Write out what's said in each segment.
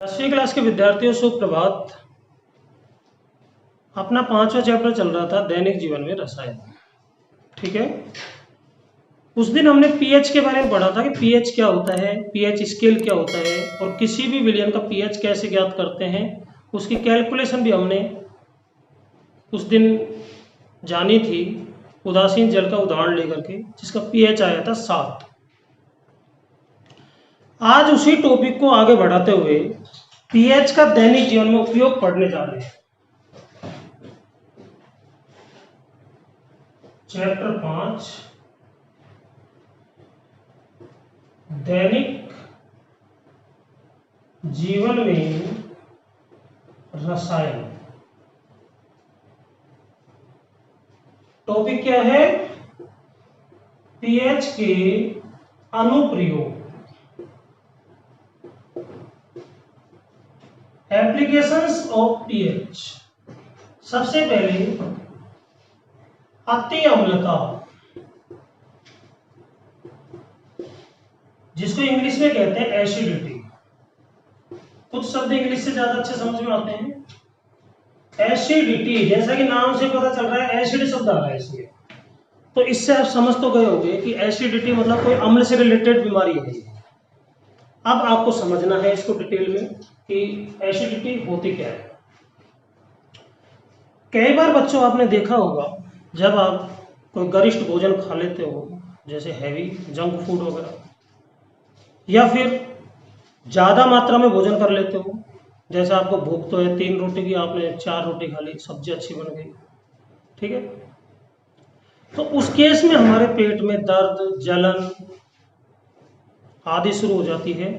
10वीं क्लास के विद्यार्थियों सुप्रभात। अपना 5वां चैप्टर चल रहा था दैनिक जीवन में रसायन। ठीक है, उस दिन हमने पीएच के बारे में पढ़ा था कि पीएच क्या होता है, पीएच स्केल क्या होता है और किसी भी विलयन का पीएच कैसे ज्ञात करते हैं, उसकी कैलकुलेशन भी हमने उस दिन जानी थी उदासीन जल का उदाहरण लेकर के, जिसका पीएच आया था 7। आज उसी टॉपिक को आगे बढ़ाते हुए पीएच का दैनिक जीवन में उपयोग पढ़ने जा रहे हैं। चैप्टर 5 दैनिक जीवन में रसायन। टॉपिक क्या है? पीएच के अनुप्रयोग, एप्लीकेशंस ऑफ पीएच। सबसे पहले अति अम्लता, जिसको इंग्लिश में कहते हैं एसिडिटी। कुछ शब्द इंग्लिश से ज्यादा अच्छे समझ में आते हैं। एसिडिटी, जैसा कि नाम से पता चल रहा है एसिड शब्द आ रहा है इसमें, तो इससे आप समझ तो गए होंगे कि एसिडिटी मतलब कोई अम्ल से रिलेटेड बीमारी है। अब आपको समझना है इसको डिटेल में कि एसिडिटी होती क्या है। कई बार बच्चों आपने देखा होगा, जब आप कोई गरिष्ठ भोजन खा लेते हो, जैसे हैवी जंक फूड वगैरह, या फिर ज़्यादा मात्रा में भोजन कर लेते हो, जैसे आपको भूख तो है 3 रोटी की, आपने 4 रोटी खा ली, सब्जी अच्छी बन गई, ठीक है, तो उस केस में हमारे पेट में दर्द, जलन आदि शुरू हो जाती है।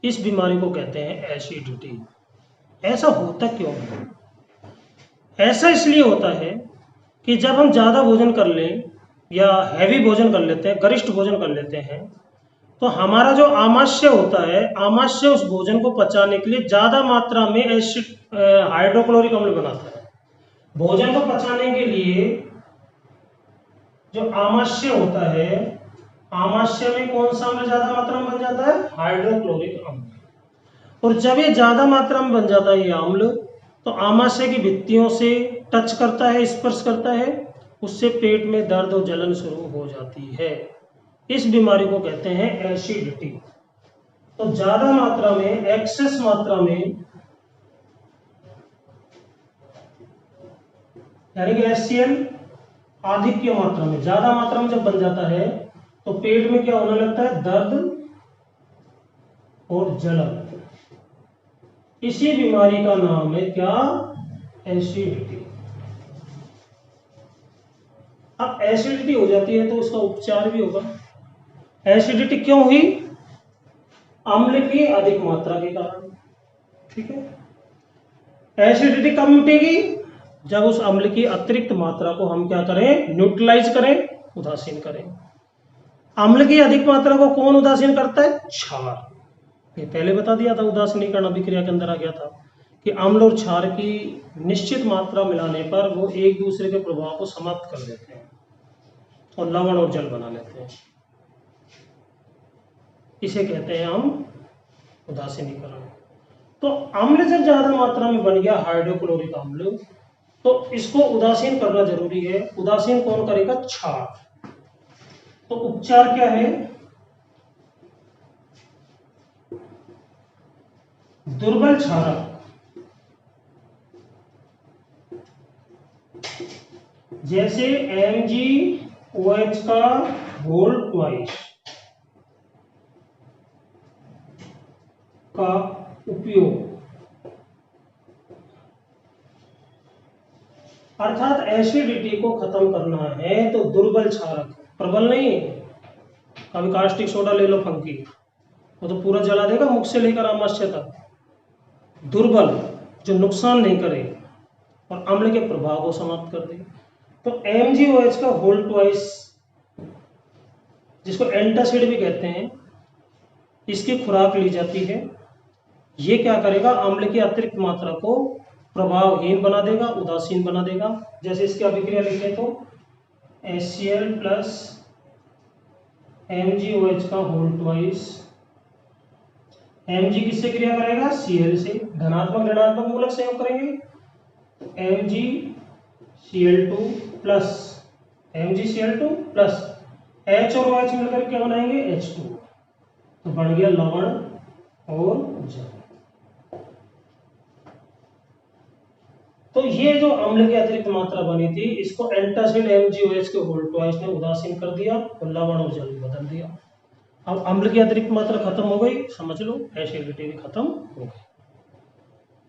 इस बीमारी को कहते हैं एसिडिटी। ऐसा होता क्यों है? ऐसा इसलिए होता है कि जब हम ज़्यादा भोजन कर लें या हैवी भोजन कर लेते हैं, गरिष्ठ भोजन कर लेते हैं, तो हमारा जो आमाशय होता है, आमाशय उस भोजन को पचाने के लिए ज़्यादा मात्रा में हाइड्रोक्लोरिक अम्ल बनाता है। भोजन को पचाने के लिए जो आमाशय होता है, आमाशय में कौन सा अम्ल ज़्यादा मात्रा में बन जाता है? हाइड्रोक्लोरिक अम्ल। और जब ये ज़्यादा मात्रा में बन जाता है ये अम्ल, तो आमाशय की भित्तियों से टच करता है, स्पर्श करता है, उससे पेट में दर्द और जलन शुरू हो जाती है। इस बीमारी को कहते हैं एसिडिटी। तो ज्यादा मात्रा में, एक्सेस मात्रा में, यानी कि HCl आधिक्य मात्रा में, ज्यादा मात्रा में जब बन जाता है तो पेट में क्या होने लगता है? दर्द और जलन। इसी बीमारी का नाम है क्या? एसिडिटी। अब एसिडिटी हो जाती है तो उसका उपचार भी होगा। एसिडिटी क्यों हुई? अम्ल की अधिक मात्रा के कारण। ठीक है, एसिडिटी कब मिटेगी? जब उस अम्ल की अतिरिक्त मात्रा को हम क्या करें? न्यूट्रलाइज करें, उदासीन करें। अम्ल की अधिक मात्रा को कौन उदासीन करता है? क्षार। ये पहले बता दिया था, उदासीनीकरण अभिक्रिया के अंदर आ गया था कि अम्ल और क्षार की निश्चित मात्रा मिलाने पर वो एक दूसरे के प्रभाव को समाप्त कर देते हैं और लवण और जल बना लेते हैं। इसे कहते हैं हम उदासीनीकरण। तो अम्ल जब ज्यादा मात्रा में बन गया, हाइड्रोक्लोरिक अम्ल, तो इसको उदासीन करना जरूरी है। उदासीन कौन करेगा? क्षार। तो उपचार क्या है? दुर्बल क्षारक, जैसे MgOH का होल ट्वाइस का उपयोग, अर्थात एसिडिटी को खत्म करना है तो दुर्बल क्षारक, प्रबल नहीं। कभी कास्टिक सोडा ले लो फंकी, वो तो पूरा जला देगा मुख से लेकर आमाशय तक। दुर्बल, जो नुकसान नहीं करे और अम्ल के प्रभाव को समाप्त कर दे। तो MgOH का होल ट्वाइस, जिसको एंटासिड भी कहते हैं, इसकी खुराक ली जाती है। ये क्या करेगा? अम्ल की अतिरिक्त मात्रा को प्रभावहीन बना देगा, उदासीन बना देगा। जैसे इसकी अभिक्रिया लिखें तो HCl प्लस MgOH का होल ट्वाइस Mg किससे क्रिया करेगा? Cl से। धनात्मक ऋणात्मक मूलक संयोग करेंगे तो MgCl2 plus MgCl2 plus H और OH मिलकर क्या बनाएंगे? H2। तो बन गया लवण और जल। तो ये जो अम्ल की अतिरिक्त मात्रा बनी थी इसको एंटासिड MgOH के होल ट्वाइस ने उदासीन कर दिया और लवण और जल बदल दिया। अब अम्ल की अतिरिक्त मात्रा खत्म हो गई, समझ लो एसिडिटी भी खत्म हो गई।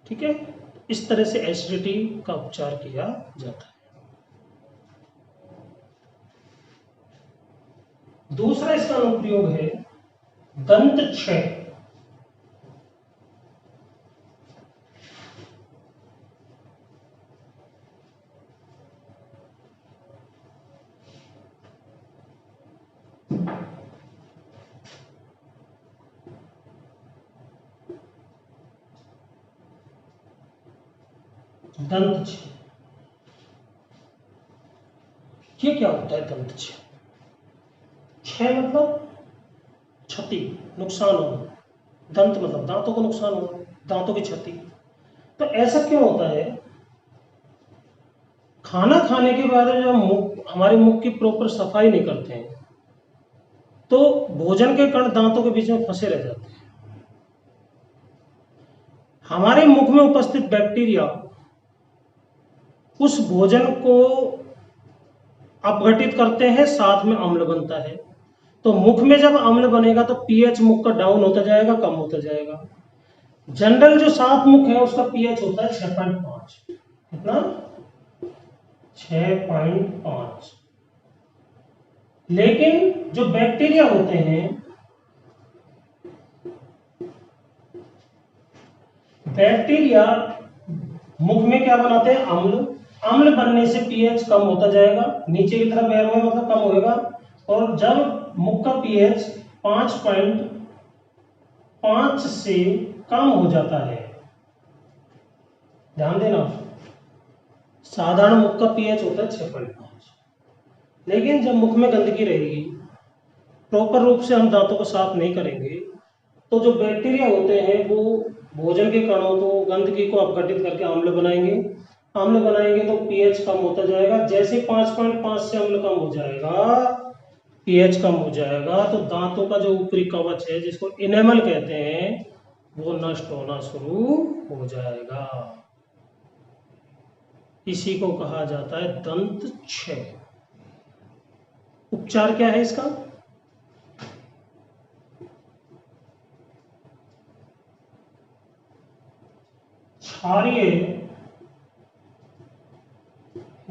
ठीक है, इस तरह से एसिडिटी का उपचार किया जाता है। दूसरा इसका अनुप्रयोग है दंत क्षय। दंत क्षय, ये क्या होता है? दंत क्षय, क्षय मतलब क्षति, नुकसान होना। दंत मतलब दांतों को नुकसान होना, दांतों की क्षति। तो ऐसा क्यों होता है? खाना खाने के बाद जब हम हमारे मुख की प्रॉपर सफाई नहीं करते हैं तो भोजन के कण दांतों के बीच में फंसे रह जाते हैं। हमारे मुख में उपस्थित बैक्टीरिया उस भोजन को अपघटित करते हैं, साथ में अम्ल बनता है। तो मुख में जब अम्ल बनेगा तो पीएच मुख का डाउन होता जाएगा, कम होता जाएगा। जनरल जो साफ मुख है उसका पीएच होता है 6.5। कितना? 6.5। लेकिन जो बैक्टीरिया होते हैं, बैक्टीरिया मुख में क्या बनाते हैं? अम्ल। अम्ल बनने से पीएच कम होता जाएगा, नीचे की तरफ एरो में मतलब कम होएगा। और जब मुख का पीएच 5.5 से कम हो जाता है, ध्यान देना, साधारण मुख का पीएच होता है 6.5। लेकिन जब मुख में गंदगी रहेगी, प्रॉपर रूप से हम दांतों को साफ नहीं करेंगे, तो जो बैक्टीरिया होते हैं वो भोजन के कणों को, गंदगी को अपघटित करके अम्ल बनाएंगे। अम्ल बनाएंगे तो पीएच कम होता जाएगा। जैसे 5.5 से अम्ल कम हो जाएगा, पीएच कम हो जाएगा, तो दांतों का जो ऊपरी कवच है जिसको इनेमल कहते हैं वो नष्ट होना शुरू हो जाएगा। इसी को कहा जाता है दंत क्षय। उपचार क्या है इसका? क्षारीय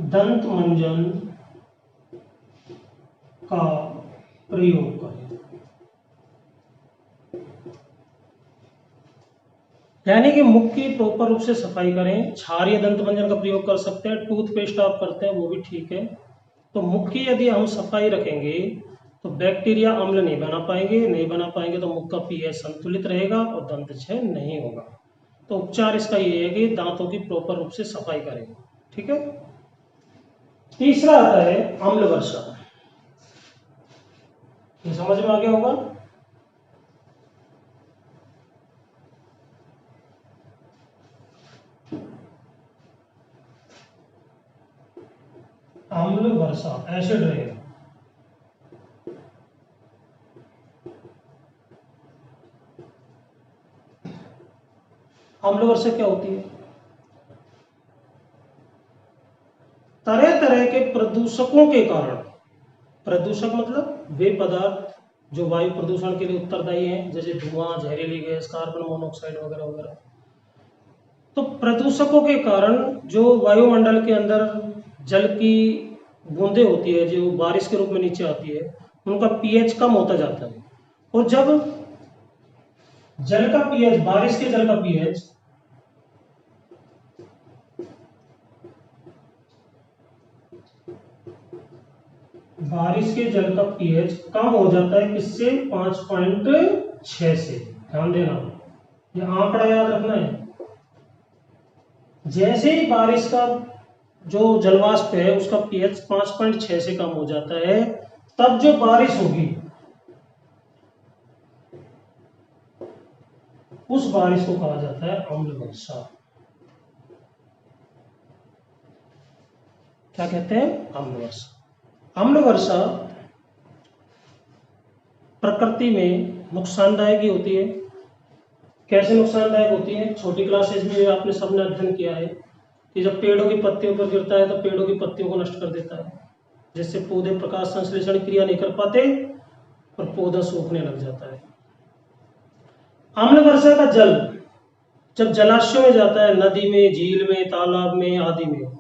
दंत मंजन का प्रयोग करें। यानी कि मुख की प्रॉपर रूप से सफाई करें। क्षारीय दंत मंजन का प्रयोग कर सकते हैं, टूथपेस्ट आप करते हैं वो भी ठीक है। तो मुख की यदि हम सफाई रखेंगे तो बैक्टीरिया अम्ल नहीं बना पाएंगे, नहीं बना पाएंगे तो मुख का पीएच संतुलित रहेगा और दंत क्षय नहीं होगा। तो उपचार इसका ये है कि दांतों की प्रॉपर रूप से सफाई करें। ठीक है। तीसरा आता है अम्ल वर्षा। ये समझ में आ गया होगा। अम्ल वर्षा, एसिड रेन। अम्ल वर्षा क्या होती है? तरह तरह के प्रदूषकों के कारण, प्रदूषक मतलब वे पदार्थ जो वायु प्रदूषण के लिए उत्तरदायी हैं, जैसे धुआं, जहरीली गैस, कार्बन मोनोऑक्साइड वगैरह वगैरह। तो प्रदूषकों के कारण जो वायुमंडल के अंदर जल की बूंदें होती है जो बारिश के रूप में नीचे आती है, उनका पीएच कम होता जाता है। और जब जल का पीएच, बारिश के जल का पीएच बारिश के जल का पीएच कम हो जाता है, किससे? 5.6 से। ध्यान देना, ये आंकड़ा याद रखना है। जैसे ही बारिश का जो जलवाष्प है उसका पीएच 5.6 से कम हो जाता है, तब जो बारिश होगी उस बारिश को कहा जाता है अम्ल वर्षा। क्या कहते हैं? अम्ल वर्षा। अम्ल वर्षा प्रकृति में नुकसानदायक ही होती है। कैसे नुकसानदायक होती है? छोटी क्लासेज में आपने सबने अध्ययन किया है कि जब पेड़ों की पत्तियों पर गिरता है तो पेड़ों की पत्तियों को नष्ट कर देता है, जिससे पौधे प्रकाश संश्लेषण क्रिया नहीं कर पाते और पौधा सूखने लग जाता है। अम्ल वर्षा का जल जब जलाशयों में जाता है, नदी में, झील में, तालाब में आदि में,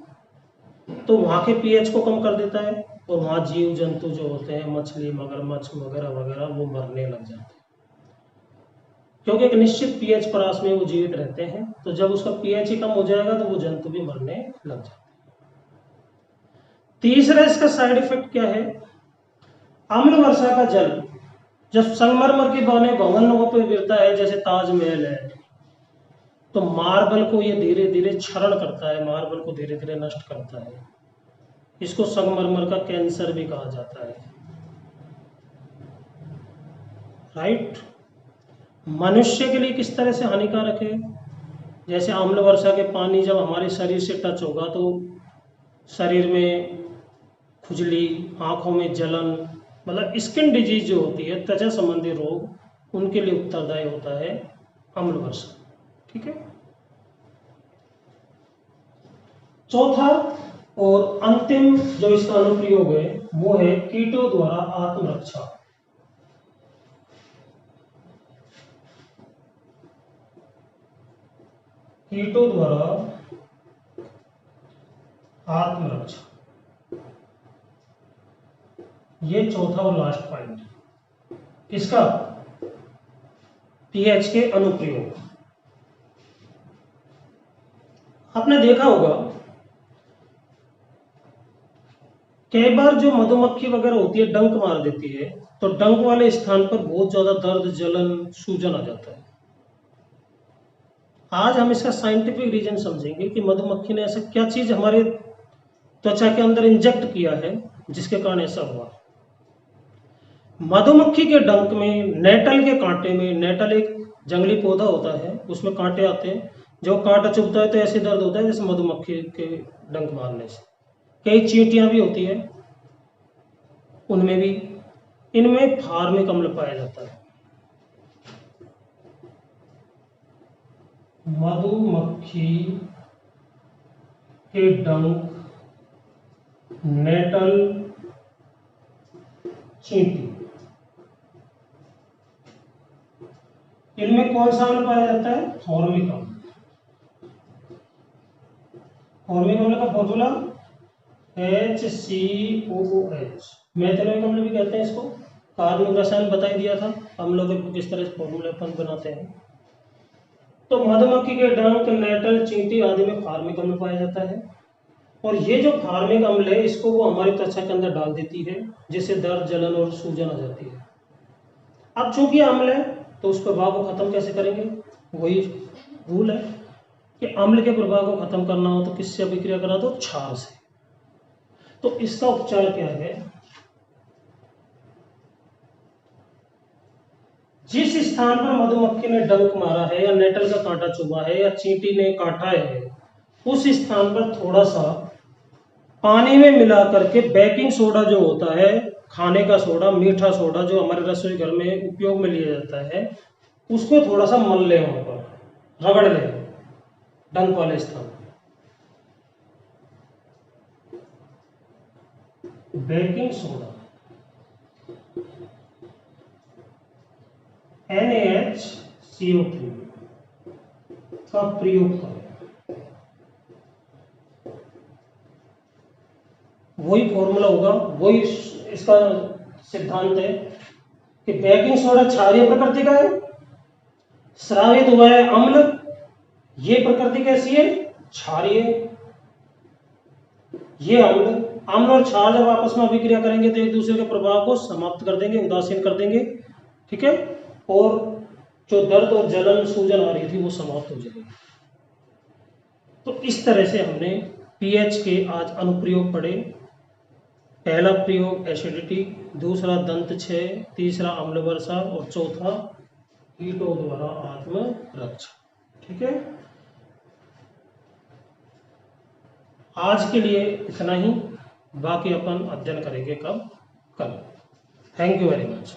तो वहां के पीएच को कम कर देता है और वहां जीव जंतु जो होते हैं, मछली, मगरमच्छ वगैरह वगैरह, वो मरने लग जाते हैं, क्योंकि एक निश्चित पीएच परास में वो जीवित रहते हैं। तो जब उसका पीएच ही कम हो जाएगा तो वो जंतु भी मरने लग जाते हैं। तीसरा इसका साइड इफेक्ट क्या है? अम्ल वर्षा का जल जब संगमरमर के बने भवनों पर गिरता है, जैसे ताजमहल है, तो मार्बल को ये धीरे धीरे क्षरण करता है, मार्बल को धीरे धीरे नष्ट करता है। इसको संगमरमर का कैंसर भी कहा जाता है। राइट? मनुष्य के लिए किस तरह से हानिकारक है? जैसे अम्ल वर्षा के पानी जब हमारे शरीर से टच होगा तो शरीर में खुजली, आंखों में जलन, मतलब स्किन डिजीज जो होती है, त्वचा संबंधी रोग, उनके लिए उत्तरदायी होता है अम्ल वर्षा। ठीक है। चौथा और अंतिम जो इसका अनुप्रयोग है वो है कीटों द्वारा आत्मरक्षा। कीटों द्वारा आत्मरक्षा, ये चौथा और लास्ट पॉइंट किसका? पीएच के अनुप्रयोग। आपने देखा होगा कई बार जो मधुमक्खी वगैरह होती है डंक मार देती है, तो डंक वाले स्थान पर बहुत ज्यादा दर्द, जलन, सूजन आ जाता है। आज हम इसका साइंटिफिक रीजन समझेंगे कि मधुमक्खी ने ऐसा क्या चीज हमारे त्वचा के अंदर इंजेक्ट किया है जिसके कारण ऐसा हुआ। मधुमक्खी के डंक में, नेटल के कांटे में, नेटल एक जंगली पौधा होता है, उसमें कांटे आते हैं, जो कांटा चुभता है तो ऐसे दर्द होता है जैसे मधुमक्खी के डंक मारने से। कई चींटियां भी होती है, उनमें भी, इनमें फार्मिक अम्ल पाया जाता है। मधुमक्खी के डंक, नेटल, चींटी, इनमें कौन सा अम्ल पाया जाता है? फॉर्मिक अम्ल। फॉर्मिक अम्ल का फॉर्मूला HCOOH। मेथियोनिक अम्ल भी कहते हैं इसको। कार्बनिक रसायन बता ही दिया था अम्लों के किस तरह से फॉर्मूले बनाते हैं। तो मधुमक्खी के डंक, नेटल, चींटी आदि में फार्मिक अम्ल पाया जाता है, और ये जो फार्मिक अम्ल है इसको वो हमारी त्वचा के अंदर डाल देती है, जिससे दर्द, जलन और सूजन आ जाती है। अब चूंकि अम्ल है तो उस प्रभाव को खत्म कैसे करेंगे? वही रूल है कि अम्ल के प्रभाव को खत्म करना हो तो किससे अभिक्रिया करा दो? क्षार से। तो इसका उपचार क्या है? जिस स्थान पर मधुमक्खी ने डंक मारा है या नेटल का कांटा चुभा है या चींटी ने काटा है, उस स्थान पर थोड़ा सा पानी में मिला करके बेकिंग सोडा जो होता है, खाने का सोडा, मीठा सोडा जो हमारे रसोई घर में उपयोग में लिया जाता है, उसको थोड़ा सा मल ले, वहां पर रगड़ ले डंक वाले स्थान पर। बेकिंग सोडा NaHCO3 का प्रयोग करें। वही फॉर्मूला होगा, वही इसका सिद्धांत है कि बेकिंग सोडा क्षारीय प्रकृति का है, स्रावित हुआ है अम्ल, ये प्रकृति कैसी है? क्षारीय। ये अम्ल और क्षार जब आपस में अभिक्रिया करेंगे तो एक दूसरे के प्रभाव को समाप्त कर देंगे, उदासीन कर देंगे। ठीक है। और जो दर्द और जलन, सूजन आ रही थी वो समाप्त हो जाएगी। तो इस तरह से हमने पीएच के आज अनुप्रयोग पढ़े। पहला प्रयोग एसिडिटी, दूसरा दंत क्षय, तीसरा अम्ल वर्षा और चौथा कीटों द्वारा आत्मरक्षा। ठीक है, आज के लिए इतना ही, बाकी अपन अध्ययन करेंगे कब? कल। Thank you very much.